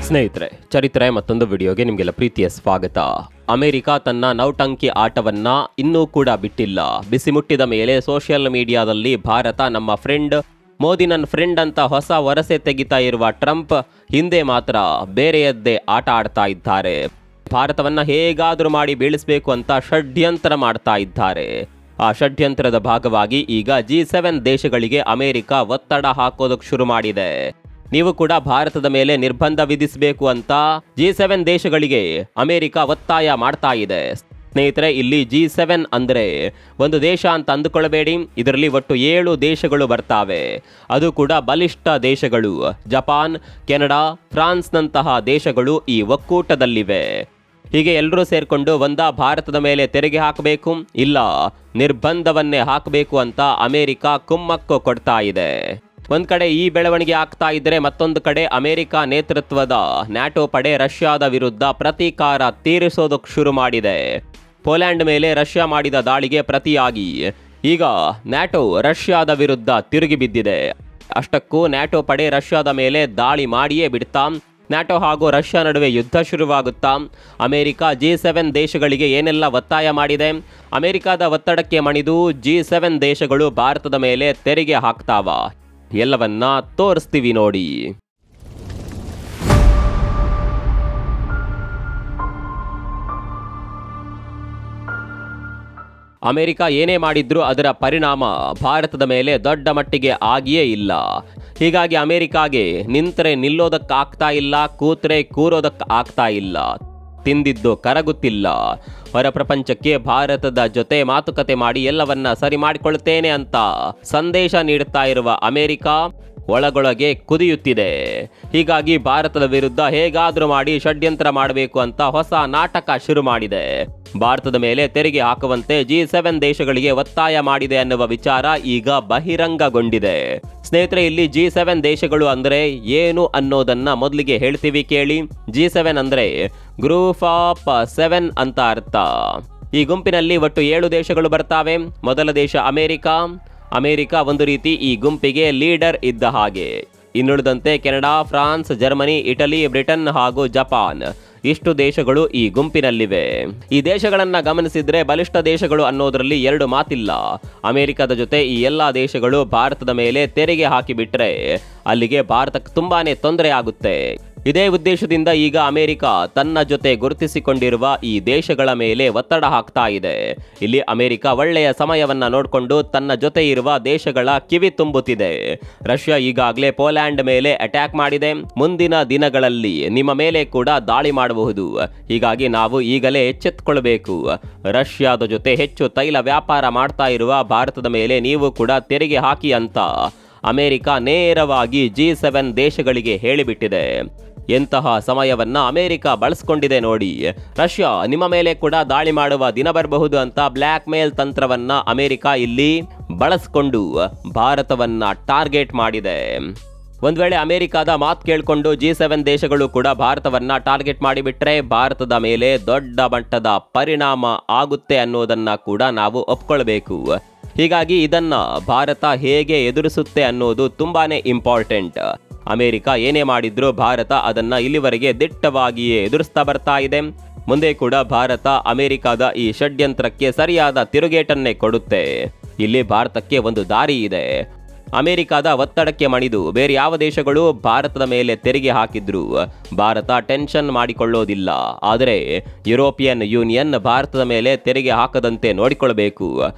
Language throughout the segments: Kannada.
ಸ್ನೇಹಿತರೆ, ಚರಿತ್ರೆ ಮತ್ತೊಂದು ವಿಡಿಯೋಗೆ ನಿಮಗೆಲ್ಲ ಪ್ರೀತಿಯ ಸ್ವಾಗತ. ಅಮೆರಿಕ ತನ್ನ ನೌಟಂಕಿ ಆಟವನ್ನ ಇನ್ನೂ ಕೂಡ ಬಿಟ್ಟಿಲ್ಲ. ಬಿಸಿ ಮುಟ್ಟಿದ ಮೇಲೆ ಸೋಷಿಯಲ್ ಮೀಡಿಯಾದಲ್ಲಿ ಭಾರತ ನಮ್ಮ ಫ್ರೆಂಡ್, ಮೋದಿ ನನ್ನ ಫ್ರೆಂಡ್ ಅಂತ ಹೊಸ ವರಸೆ ತೆಗಿತಾ ಇರುವ ಟ್ರಂಪ್ ಹಿಂದೆ ಮಾತ್ರ ಬೇರೆಯದ್ದೇ ಆಟ ಆಡ್ತಾ ಇದ್ದಾರೆ. ಭಾರತವನ್ನ ಹೇಗಾದರೂ ಮಾಡಿ ಬೀಳಿಸಬೇಕು ಅಂತ ಷಡ್ಯಂತ್ರ ಮಾಡ್ತಾ ಇದ್ದಾರೆ. ಆ ಷಡ್ಯಂತ್ರದ ಭಾಗವಾಗಿ ಈಗ G7 ದೇಶಗಳಿಗೆ ಅಮೆರಿಕ ಒತ್ತಡ ಹಾಕೋದಕ್ಕೆ ಶುರು ಮಾಡಿದೆ. ನೀವು ಕೂಡ ಭಾರತದ ಮೇಲೆ ನಿರ್ಬಂಧ ವಿಧಿಸಬೇಕು ಅಂತ G7 ದೇಶಗಳಿಗೆ ಅಮೆರಿಕ ಒತ್ತಾಯ ಮಾಡ್ತಾ ಇದೆ. ಸ್ನೇಹಿತರೆ, ಇಲ್ಲಿ G7 ಅಂದ್ರೆ ಒಂದು ದೇಶ ಅಂತ ಅಂದುಕೊಳ್ಳಬೇಡಿ. ಇದರಲ್ಲಿ ಒಟ್ಟು 7 ದೇಶಗಳು ಬರ್ತಾವೆ. ಅದು ಕೂಡ ಬಲಿಷ್ಠ ದೇಶಗಳು. ಜಪಾನ್, ಕೆನಡಾ, ಫ್ರಾನ್ಸ್ನಂತಹ ದೇಶಗಳು ಈ ಒಕ್ಕೂಟದಲ್ಲಿವೆ. ಹೀಗೆ ಎಲ್ಲರೂ ಸೇರ್ಕೊಂಡು ಭಾರತದ ಮೇಲೆ ತೆರಿಗೆ ಹಾಕಬೇಕು, ಇಲ್ಲ ನಿರ್ಬಂಧವನ್ನೇ ಹಾಕಬೇಕು ಅಂತ ಅಮೆರಿಕ ಕುಮ್ಮಕ್ಕು ಕೊಡ್ತಾ ಇದೆ. ಒಂದ್ ಕಡೆ ಈ ಬೆಳವಣಿಗೆ ಆಗ್ತಾ ಇದ್ರೆ, ಮತ್ತೊಂದು ಕಡೆ ಅಮೆರಿಕ ನೇತೃತ್ವದ ನ್ಯಾಟೋ ಪಡೆ ರಷ್ಯಾದ ವಿರುದ್ಧ ಪ್ರತೀಕಾರ ತೀರಿಸೋದಕ್ಕೆ ಶುರು ಮಾಡಿದೆ. ಪೋಲ್ಯಾಂಡ್ ಮೇಲೆ ರಷ್ಯಾ ಮಾಡಿದ ದಾಳಿಗೆ ಪ್ರತಿಯಾಗಿ ಈಗ ನ್ಯಾಟೋ ರಷ್ಯಾದ ವಿರುದ್ಧ ತಿರುಗಿ ಬಿದ್ದಿದೆ. ಅಷ್ಟಕ್ಕೂ ನ್ಯಾಟೋ ಪಡೆ ರಷ್ಯಾದ ಮೇಲೆ ದಾಳಿ ಮಾಡಿಯೇ ಬಿಡ್ತಾ. ನ್ಯಾಟೋ ಹಾಗೂ ರಷ್ಯಾ ನಡುವೆ ಯುದ್ಧ ಶುರುವಾಗುತ್ತಾ. ಅಮೆರಿಕ G7 ದೇಶಗಳಿಗೆ ಏನೆಲ್ಲ ಒತ್ತಾಯ ಮಾಡಿದೆ, ಅಮೆರಿಕದ ಒತ್ತಡಕ್ಕೆ ಮಣಿದು G7 ದೇಶಗಳು ಭಾರತದ ಮೇಲೆ ತೆರಿಗೆ ಹಾಕ್ತಾವ, ಎಲ್ಲವನ್ನ ತೋರಿಸ್ತೀವಿ ನೋಡಿ. ಅಮೆರಿಕ ಏನೇ ಮಾಡಿದ್ರೂ ಅದರ ಪರಿಣಾಮ ಭಾರತದ ಮೇಲೆ ದೊಡ್ಡ ಮಟ್ಟಿಗೆ ಆಗಿಯೇ ಇಲ್ಲ. ಹೀಗಾಗಿ ಅಮೆರಿಕಾಗೆ ನಿಂತರೆ ನಿಲ್ಲೋದಕ್ಕಾಗ್ತಾ ಇಲ್ಲ, ಕೂತ್ರೆ ಕೂರೋದಕ್ಕೆ ಆಗ್ತಾ ಇಲ್ಲ, ತಿಂದಿದ್ದು ಕರಗುತ್ತಿಲ್ಲ. ಹೊರ ಪ್ರಪಂಚಕ್ಕೆ ಭಾರತದ ಜೊತೆ ಮಾತುಕತೆ ಮಾಡಿ ಎಲ್ಲವನ್ನ ಸರಿ ಮಾಡಿಕೊಳ್ಳುತ್ತೇನೆ ಅಂತ ಸಂದೇಶ ನೀಡುತ್ತಾ ಇರುವ ಅಮೆರಿಕ ಒಳಗೊಳಗೆ ಕುದಿಯುತ್ತಿದೆ. ಹೀಗಾಗಿ ಭಾರತದ ವಿರುದ್ಧ ಹೇಗಾದರೂ ಮಾಡಿ ಷಡ್ಯಂತ್ರ ಮಾಡಬೇಕು ಅಂತ ಹೊಸ ನಾಟಕ ಶುರು ಮಾಡಿದೆ. ಭಾರತದ ಮೇಲೆ ತೆರಿಗೆ ಹಾಕುವಂತೆ G7 ದೇಶಗಳಿಗೆ ಒತ್ತಾಯ ಮಾಡಿದೆ ಅನ್ನುವ ವಿಚಾರ ಈಗ ಬಹಿರಂಗಗೊಂಡಿದೆ. ಸ್ನೇಹಿತರೆ, ಇಲ್ಲಿ G7 ದೇಶಗಳು ಅಂದ್ರೆ ಏನು ಅನ್ನೋದನ್ನ ಮೊದಲಿಗೆ ಹೇಳ್ತೀವಿ ಕೇಳಿ. G7 ಅಂದ್ರೆ ಗ್ರೂಪ್ ಆಫ್ 7 ಅಂತ ಅರ್ಥ. ಈ ಗುಂಪಿನಲ್ಲಿ ಒಟ್ಟು 7 ದೇಶಗಳು ಬರ್ತಾವೆ. ಮೊದಲ ದೇಶ ಅಮೆರಿಕ ಒಂದು ರೀತಿ ಈ ಗುಂಪಿಗೆ ಲೀಡರ್ ಇದ್ದ ಹಾಗೆ. ಇನ್ನುಳಿದಂತೆ Canada, France, Germany, Italy, Britain ಹಾಗೂ ಜಪಾನ್ ಇಷ್ಟು ದೇಶಗಳು ಈ ಗುಂಪಿನಲ್ಲಿವೆ. ಈ ದೇಶಗಳನ್ನ ಗಮನಿಸಿದ್ರೆ ಬಲಿಷ್ಠ ದೇಶಗಳು ಅನ್ನೋದ್ರಲ್ಲಿ 2 ಮಾತಿಲ್ಲ. ಅಮೆರಿಕದ ಜೊತೆ ಈ ಎಲ್ಲಾ ದೇಶಗಳು ಭಾರತದ ಮೇಲೆ ತೆರಿಗೆ ಹಾಕಿಬಿಟ್ರೆ ಅಲ್ಲಿಗೆ ಭಾರತಕ್ಕೆ ತುಂಬಾನೇ ತೊಂದರೆ ಆಗುತ್ತೆ. ಇದೇ ಉದ್ದೇಶದಿಂದ ಈಗ ಅಮೆರಿಕ ತನ್ನ ಜೊತೆ ಗುರುತಿಸಿಕೊಂಡಿರುವ ಈ ದೇಶಗಳ ಮೇಲೆ ಒತ್ತಡ ಹಾಕ್ತಾ ಇದೆ. ಇಲ್ಲಿ ಅಮೆರಿಕ ಒಳ್ಳೆಯ ಸಮಯವನ್ನ ನೋಡಿಕೊಂಡು ತನ್ನ ಜೊತೆ ಇರುವ ದೇಶಗಳ ಕಿವಿ ತುಂಬುತ್ತಿದೆ. ರಷ್ಯಾ ಈಗಾಗಲೇ ಪೋಲ್ಯಾಂಡ್ ಮೇಲೆ ಅಟ್ಯಾಕ್ ಮಾಡಿದೆ. ಮುಂದಿನ ದಿನಗಳಲ್ಲಿ ನಿಮ್ಮ ಮೇಲೆ ಕೂಡ ದಾಳಿ ಮಾಡಬಹುದು. ಹೀಗಾಗಿ ನಾವು ಈಗಲೇ ಎಚ್ಚೆತ್ತುಕೊಳ್ಳಬೇಕು. ರಷ್ಯಾದ ಜೊತೆ ಹೆಚ್ಚು ತೈಲ ವ್ಯಾಪಾರ ಮಾಡ್ತಾ ಇರುವ ಭಾರತದ ಮೇಲೆ ನೀವು ಕೂಡ ತೆರಿಗೆ ಹಾಕಿ ಅಂತ ಅಮೆರಿಕ ನೇರವಾಗಿ G7 ದೇಶಗಳಿಗೆ ಹೇಳಿಬಿಟ್ಟಿದೆ. ಎಂತಹ ಸಮಯವನ್ನ ಅಮೆರಿಕ ಬಳಸ್ಕೊಂಡಿದೆ ನೋಡಿ. ರಷ್ಯಾ ನಿಮ್ಮ ಮೇಲೆ ಕೂಡ ದಾಳಿ ಮಾಡುವ ದಿನ ಬರಬಹುದು ಅಂತ ಬ್ಲ್ಯಾಕ್ ಮೇಲ್ ತಂತ್ರವನ್ನ ಅಮೆರಿಕ ಇಲ್ಲಿ ಬಳಸ್ಕೊಂಡು ಭಾರತವನ್ನ ಟಾರ್ಗೆಟ್ ಮಾಡಿದೆ. ಒಂದ್ ವೇಳೆ ಅಮೆರಿಕದ ಮಾತು ಕೇಳಿಕೊಂಡು G7 ದೇಶಗಳು ಕೂಡ ಭಾರತವನ್ನ ಟಾರ್ಗೆಟ್ ಮಾಡಿಬಿಟ್ರೆ ಭಾರತದ ಮೇಲೆ ದೊಡ್ಡ ಮಟ್ಟದ ಪರಿಣಾಮ ಆಗುತ್ತೆ ಅನ್ನೋದನ್ನ ಕೂಡ ನಾವು ಒಪ್ಕೊಳ್ಬೇಕು. ಹೀಗಾಗಿ ಇದನ್ನ ಭಾರತ ಹೇಗೆ ಎದುರಿಸುತ್ತೆ ಅನ್ನೋದು ತುಂಬಾನೇ ಇಂಪಾರ್ಟೆಂಟ್. ಅಮೆರಿಕ ಏನೇ ಮಾಡಿದ್ರೂ ಭಾರತ ಅದನ್ನ ಇಲ್ಲಿವರೆಗೆ ದಿಟ್ಟವಾಗಿಯೇ ಎದುರಿಸ್ತಾ ಬರ್ತಾ ಇದೆ. ಮುಂದೆ ಕೂಡ ಭಾರತ ಅಮೆರಿಕದ ಈ ಷಡ್ಯಂತ್ರಕ್ಕೆ ಸರಿಯಾದ ತಿರುಗೇಟನ್ನೇ ಕೊಡುತ್ತೆ. ಇಲ್ಲಿ ಭಾರತಕ್ಕೆ ಒಂದು ದಾರಿ ಇದೆ. ಅಮೆರಿಕದ ಒತ್ತಡಕ್ಕೆ ಮಣಿದು ಬೇರೆ ಯಾವ ದೇಶಗಳು ಭಾರತದ ಮೇಲೆ ತೆರಿಗೆ ಹಾಕಿದ್ರು ಭಾರತ ಟೆನ್ಷನ್ ಮಾಡಿಕೊಳ್ಳೋದಿಲ್ಲ. ಆದರೆ ಯುರೋಪಿಯನ್ ಯೂನಿಯನ್ ಭಾರತದ ಮೇಲೆ ತೆರಿಗೆ ಹಾಕದಂತೆ ನೋಡಿಕೊಳ್ಳಬೇಕು.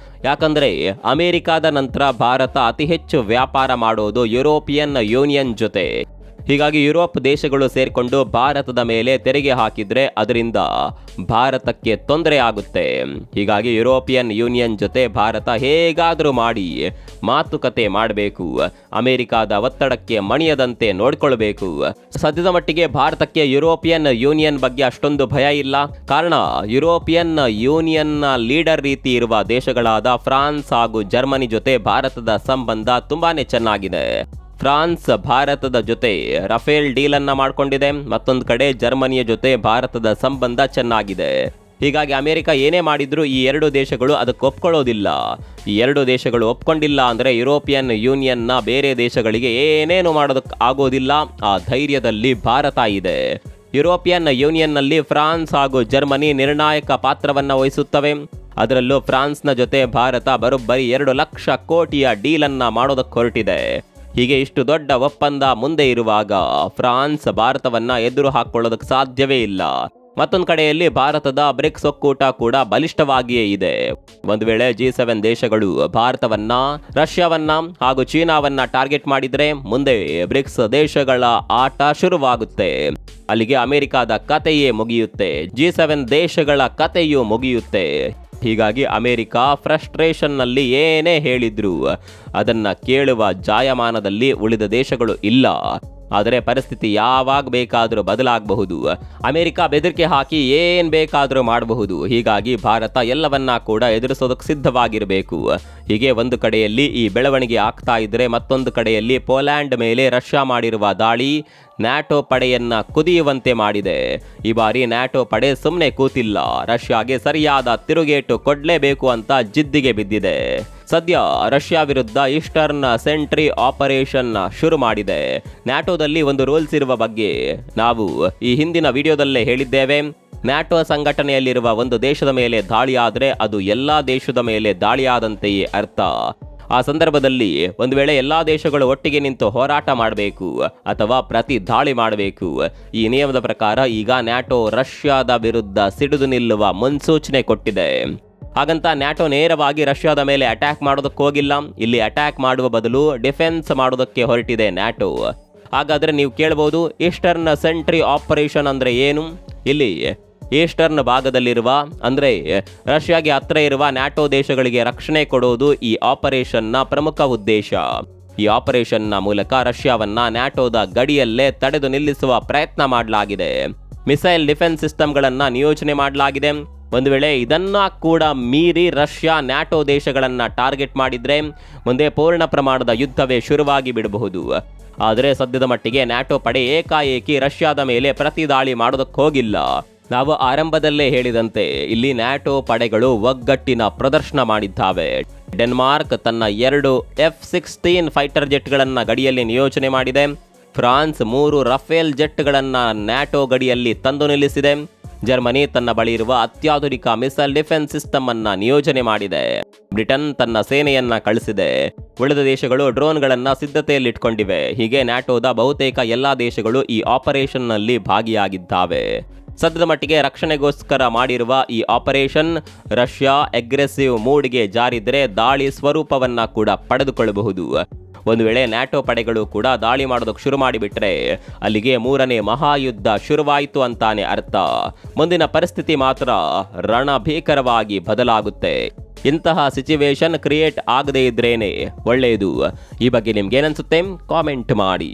ಯಾಕಂದ್ರೆ ಅಮೆರಿಕದ ನಂತರ ಭಾರತ ಅತಿ ಹೆಚ್ಚು ವ್ಯಾಪಾರ ಮಾಡೋದು ಯುರೋಪಿಯನ್ ಯೂನಿಯನ್ ಜೊತೆ. ಹೀಗಾಗಿ ಯುರೋಪ್ ದೇಶಗಳು ಸೇರ್ಕೊಂಡು ಭಾರತದ ಮೇಲೆ ತೆರಿಗೆ ಹಾಕಿದ್ರೆ ಅದರಿಂದ ಭಾರತಕ್ಕೆ ತೊಂದರೆ ಆಗುತ್ತೆ. ಹೀಗಾಗಿ ಯುರೋಪಿಯನ್ ಯೂನಿಯನ್ ಜೊತೆ ಭಾರತ ಹೇಗಾದರೂ ಮಾಡಿ ಮಾತುಕತೆ ಮಾಡಬೇಕು. ಅಮೆರಿಕದ ಒತ್ತಡಕ್ಕೆ ಮಣಿಯದಂತೆ ನೋಡಿಕೊಳ್ಳಬೇಕು. ಸದ್ಯದ ಮಟ್ಟಿಗೆ ಭಾರತಕ್ಕೆ ಯುರೋಪಿಯನ್ ಯೂನಿಯನ್ ಬಗ್ಗೆ ಅಷ್ಟೊಂದು ಭಯ ಇಲ್ಲ. ಕಾರಣ ಯುರೋಪಿಯನ್ ಯೂನಿಯನ್ ಲೀಡರ್ ರೀತಿ ಇರುವ ದೇಶಗಳಾದ ಫ್ರಾನ್ಸ್ ಹಾಗೂ ಜರ್ಮನಿ ಜೊತೆ ಭಾರತದ ಸಂಬಂಧ ತುಂಬಾನೇ ಚೆನ್ನಾಗಿದೆ. ಫ್ರಾನ್ಸ್ ಭಾರತದ ಜೊತೆ ರಫೇಲ್ ಡೀಲ್ ಅನ್ನ ಮಾಡಿಕೊಂಡಿದೆ. ಮತ್ತೊಂದು ಕಡೆ ಜರ್ಮನಿಯ ಜೊತೆ ಭಾರತದ ಸಂಬಂಧ ಚೆನ್ನಾಗಿದೆ. ಹೀಗಾಗಿ ಅಮೆರಿಕ ಏನೇ ಮಾಡಿದ್ರೂ ಈ ಎರಡು ದೇಶಗಳು ಅದಕ್ಕೆ ಒಪ್ಕೊಳ್ಳೋದಿಲ್ಲ. ಈ ಎರಡು ದೇಶಗಳು ಒಪ್ಕೊಂಡಿಲ್ಲ ಅಂದರೆ ಯುರೋಪಿಯನ್ ಯೂನಿಯನ್ನ ಬೇರೆ ದೇಶಗಳಿಗೆ ಏನೇನು ಮಾಡೋದಕ್ಕೆ ಆಗೋದಿಲ್ಲ. ಆ ಧೈರ್ಯದಲ್ಲಿ ಭಾರತ ಇದೆ. ಯುರೋಪಿಯನ್ ಯೂನಿಯನ್ನಲ್ಲಿ ಫ್ರಾನ್ಸ್ ಹಾಗೂ ಜರ್ಮನಿ ನಿರ್ಣಾಯಕ ಪಾತ್ರವನ್ನು ವಹಿಸುತ್ತವೆ. ಅದರಲ್ಲೂ ಫ್ರಾನ್ಸ್ನ ಜೊತೆ ಭಾರತ ಬರೋಬ್ಬರಿ 2 ಲಕ್ಷ ಕೋಟಿಯ ಡೀಲನ್ನು ಮಾಡೋದಕ್ಕೆ ಹೊರಟಿದೆ. ಹೀಗೆ ಇಷ್ಟು ದೊಡ್ಡ ಒಪ್ಪಂದ ಮುಂದೆ ಇರುವಾಗ ಫ್ರಾನ್ಸ್ ಭಾರತವನ್ನು ಎದುರು ಹಾಕೊಳ್ಳೋದಕ್ಕೆ ಸಾಧ್ಯವೇ ಇಲ್ಲ. ಮತ್ತೊಂದು ಕಡೆಯಲ್ಲಿ ಭಾರತದ ಬ್ರಿಕ್ಸ್ ಒಕ್ಕೂಟ ಕೂಡ ಬಲಿಷ್ಠವಾಗಿಯೇ ಇದೆ. ಒಂದು ವೇಳೆ G7 ದೇಶಗಳು ಭಾರತವನ್ನ, ರಷ್ಯಾವನ್ನ ಹಾಗೂ ಚೀನಾವನ್ನ ಟಾರ್ಗೆಟ್ ಮಾಡಿದ್ರೆ ಮುಂದೆ ಬ್ರಿಕ್ಸ್ ದೇಶಗಳ ಆಟ ಶುರುವಾಗುತ್ತೆ. ಅಲ್ಲಿಗೆ ಅಮೆರಿಕದ ಕತೆಯೇ ಮುಗಿಯುತ್ತೆ. G7 ದೇಶಗಳ ಕತೆಯೂ ಮುಗಿಯುತ್ತೆ. ಹೀಗಾಗಿ ಅಮೆರಿಕ ಫ್ರಸ್ಟ್ರೇಷನ್ನಲ್ಲಿ ಏನೇ ಹೇಳಿದ್ರು ಅದನ್ನ ಕೇಳುವ ಜಾಯಮಾನದಲ್ಲಿ ಉಳಿದ ದೇಶಗಳು ಇಲ್ಲ. ಆದರೆ ಪರಿಸ್ಥಿತಿ ಯಾವಾಗ ಬೇಕಾದರೂ ಬದಲಾಗಬಹುದು. ಅಮೆರಿಕ ಬೆದರಿಕೆ ಹಾಕಿ ಏನ್ ಬೇಕಾದರೂ ಮಾಡಬಹುದು. ಹೀಗಾಗಿ ಭಾರತ ಎಲ್ಲವನ್ನ ಕೂಡ ಎದುರಿಸೋದಕ್ಕೆ ಸಿದ್ಧವಾಗಿರಬೇಕು. ಹೀಗೆ ಒಂದು ಕಡೆಯಲ್ಲಿ ಈ ಬೆಳವಣಿಗೆ ಆಗ್ತಾ ಇದ್ರೆ ಮತ್ತೊಂದು ಕಡೆಯಲ್ಲಿ ಪೋಲ್ಯಾಂಡ್ ಮೇಲೆ ರಷ್ಯಾ ಮಾಡಿರುವ ದಾಳಿ ನ್ಯಾಟೋ ಪಡೆಯನ್ನ ಕುದಿಯುವಂತೆ ಮಾಡಿದೆ. ಈ ಬಾರಿ ನ್ಯಾಟೋ ಪಡೆ ಸುಮ್ಮನೆ ಕೂತಿಲ್ಲ. ರಷ್ಯಾಗೆ ಸರಿಯಾದ ತಿರುಗೇಟು ಕೊಡಲೇಬೇಕು ಅಂತ ಜಿದ್ದಿಗೆ ಬಿದ್ದಿದೆ. ಸದ್ಯ ರಷ್ಯಾ ವಿರುದ್ಧ ಈಸ್ಟರ್ನ್ ಸೆಂಟ್ರಿ ಆಪರೇಷನ್ ಶುರು ಮಾಡಿದೆ. ನ್ಯಾಟೋದಲ್ಲಿ ಒಂದು ರೂಲ್ಸ್ ಇರುವ ಬಗ್ಗೆ ನಾವು ಈ ಹಿಂದಿನ ವಿಡಿಯೋದಲ್ಲೇ ಹೇಳಿದ್ದೇವೆ. ನ್ಯಾಟೋ ಸಂಘಟನೆಯಲ್ಲಿರುವ ಒಂದು ದೇಶದ ಮೇಲೆ ದಾಳಿಯಾದರೆ ಅದು ಎಲ್ಲಾ ದೇಶದ ಮೇಲೆ ದಾಳಿಯಾದಂತೆಯೇ ಅರ್ಥ. ಆ ಸಂದರ್ಭದಲ್ಲಿ ಒಂದು ವೇಳೆ ಎಲ್ಲಾ ದೇಶಗಳು ಒಟ್ಟಿಗೆ ನಿಂತು ಹೋರಾಟ ಮಾಡಬೇಕು ಅಥವಾ ಪ್ರತಿ ದಾಳಿ ಮಾಡಬೇಕು. ಈ ನಿಯಮದ ಪ್ರಕಾರ ಈಗ ನ್ಯಾಟೋ ರಷ್ಯಾದ ವಿರುದ್ಧ ಸಿಡಿದು ನಿಲ್ಲುವ ಮುನ್ಸೂಚನೆ ಕೊಟ್ಟಿದೆ. ಹಾಗಂತ ನ್ಯಾಟೋ ನೇರವಾಗಿ ರಷ್ಯಾದ ಮೇಲೆ ಅಟ್ಯಾಕ್ ಮಾಡೋದಕ್ಕೆ ಹೋಗಿಲ್ಲ. ಇಲ್ಲಿ ಅಟ್ಯಾಕ್ ಮಾಡುವ ಬದಲು ಡಿಫೆನ್ಸ್ ಮಾಡೋದಕ್ಕೆ ಹೊರಟಿದೆ ನ್ಯಾಟೋ. ಹಾಗಾದ್ರೆ ನೀವು ಕೇಳಬಹುದು, ಈಸ್ಟರ್ನ್ ಸೆಂಟ್ರಿ ಆಪರೇಷನ್ ಅಂದ್ರೆ ಏನು? ಇಲ್ಲಿ ಈಸ್ಟರ್ನ್ ಭಾಗದಲ್ಲಿರುವ ಅಂದ್ರೆ ರಷ್ಯಾಗೆ ಹತ್ರ ಇರುವ ನ್ಯಾಟೋ ದೇಶಗಳಿಗೆ ರಕ್ಷಣೆ ಕೊಡೋದು ಈ ಆಪರೇಷನ್ನ ಪ್ರಮುಖ ಉದ್ದೇಶ. ಈ ಆಪರೇಷನ್ನ ಮೂಲಕ ರಷ್ಯಾವನ್ನ ನ್ಯಾಟೋದ ಗಡಿಯಲ್ಲೇ ತಡೆದು ನಿಲ್ಲಿಸುವ ಪ್ರಯತ್ನ ಮಾಡಲಾಗಿದೆ. ಮಿಸೈಲ್ ಡಿಫೆನ್ಸ್ ಸಿಸ್ಟಮ್ಗಳನ್ನ ನಿಯೋಜನೆ ಮಾಡಲಾಗಿದೆ. ಒಂದು ವೇಳೆ ಇದನ್ನ ಕೂಡ ಮೀರಿ ರಷ್ಯಾ ನ್ಯಾಟೋ ದೇಶಗಳನ್ನ ಟಾರ್ಗೆಟ್ ಮಾಡಿದ್ರೆ ಮುಂದೆ ಪೂರ್ಣ ಪ್ರಮಾಣದ ಯುದ್ಧವೇ ಶುರುವಾಗಿ ಬಿಡಬಹುದು. ಆದರೆ ಸದ್ಯದ ಮಟ್ಟಿಗೆ ನ್ಯಾಟೋ ಪಡೆ ಏಕಾಏಕಿ ರಷ್ಯಾದ ಮೇಲೆ ಪ್ರತಿ ದಾಳಿ ಮಾಡೋದಕ್ಕೆ ಹೋಗಿಲ್ಲ. ನಾವು ಆರಂಭದಲ್ಲೇ ಹೇಳಿದಂತೆ ಇಲ್ಲಿ ನ್ಯಾಟೋ ಪಡೆಗಳು ಒಗ್ಗಟ್ಟಿನ ಪ್ರದರ್ಶನ ಮಾಡಿದ್ದಾವೆ. ಡೆನ್ಮಾರ್ಕ್ ತನ್ನ 2 F-16 ಫೈಟರ್ ಜೆಟ್ಗಳನ್ನು ಗಡಿಯಲ್ಲಿ ನಿಯೋಜನೆ ಮಾಡಿದೆ. ಫ್ರಾನ್ಸ್ 3 ರಫೇಲ್ ಜೆಟ್ಗಳನ್ನು ನ್ಯಾಟೋ ಗಡಿಯಲ್ಲಿ ತಂದು ನಿಲ್ಲಿಸಿದೆ. ಜರ್ಮನಿ ತನ್ನ ಬಳಿ ಇರುವ ಅತ್ಯಾಧುನಿಕ ಮಿಸೈಲ್ ಡಿಫೆನ್ಸ್ ಸಿಸ್ಟಮ್ ಅನ್ನ ನಿಯೋಜನೆ ಮಾಡಿದೆ. ಬ್ರಿಟನ್ ತನ್ನ ಸೇನೆಯನ್ನ ಕಳಿಸಿದೆ. ಉಳಿದ ದೇಶಗಳು ಡ್ರೋನ್ಗಳನ್ನ ಸಿದ್ಧತೆಯಲ್ಲಿಟ್ಕೊಂಡಿವೆ. ಹೀಗೆ ನ್ಯಾಟೋದ ಬಹುತೇಕ ಎಲ್ಲಾ ದೇಶಗಳು ಈ ಆಪರೇಷನ್ ನಲ್ಲಿ ಭಾಗಿಯಾಗಿದ್ದಾವೆ. ಸದ್ಯದ ಮಟ್ಟಿಗೆ ರಕ್ಷಣೆಗೋಸ್ಕರ ಮಾಡಿರುವ ಈ ಆಪರೇಷನ್ ರಷ್ಯಾ ಅಗ್ರೆಸಿವ್ ಮೂಡ್ಗೆ ಜಾರಿದ್ರೆ ದಾಳಿ ಸ್ವರೂಪವನ್ನ ಕೂಡ ಪಡೆದುಕೊಳ್ಳಬಹುದು. ಒಂದು ವೇಳೆ ನ್ಯಾಟೋ ಪಡೆಗಳು ಕೂಡ ದಾಳಿ ಮಾಡೋದಕ್ಕೆ ಶುರು ಮಾಡಿಬಿಟ್ರೆ ಅಲ್ಲಿಗೆ 3ನೇ ಮಹಾಯುದ್ಧ ಶುರುವಾಯಿತು ಅಂತಾನೆ ಅರ್ಥ. ಮುಂದಿನ ಪರಿಸ್ಥಿತಿ ಮಾತ್ರ ರಣಭೀಕರವಾಗಿ ಬದಲಾಗುತ್ತೆ. ಇಂತಹ ಸಿಚುವೇಶನ್ ಕ್ರಿಯೇಟ್ ಆಗದೇ ಇದ್ರೇನೆ ಒಳ್ಳೆಯದು. ಈ ಬಗ್ಗೆ ನಿಮ್ಗೇನನ್ಸುತ್ತೆ ಕಾಮೆಂಟ್ ಮಾಡಿ.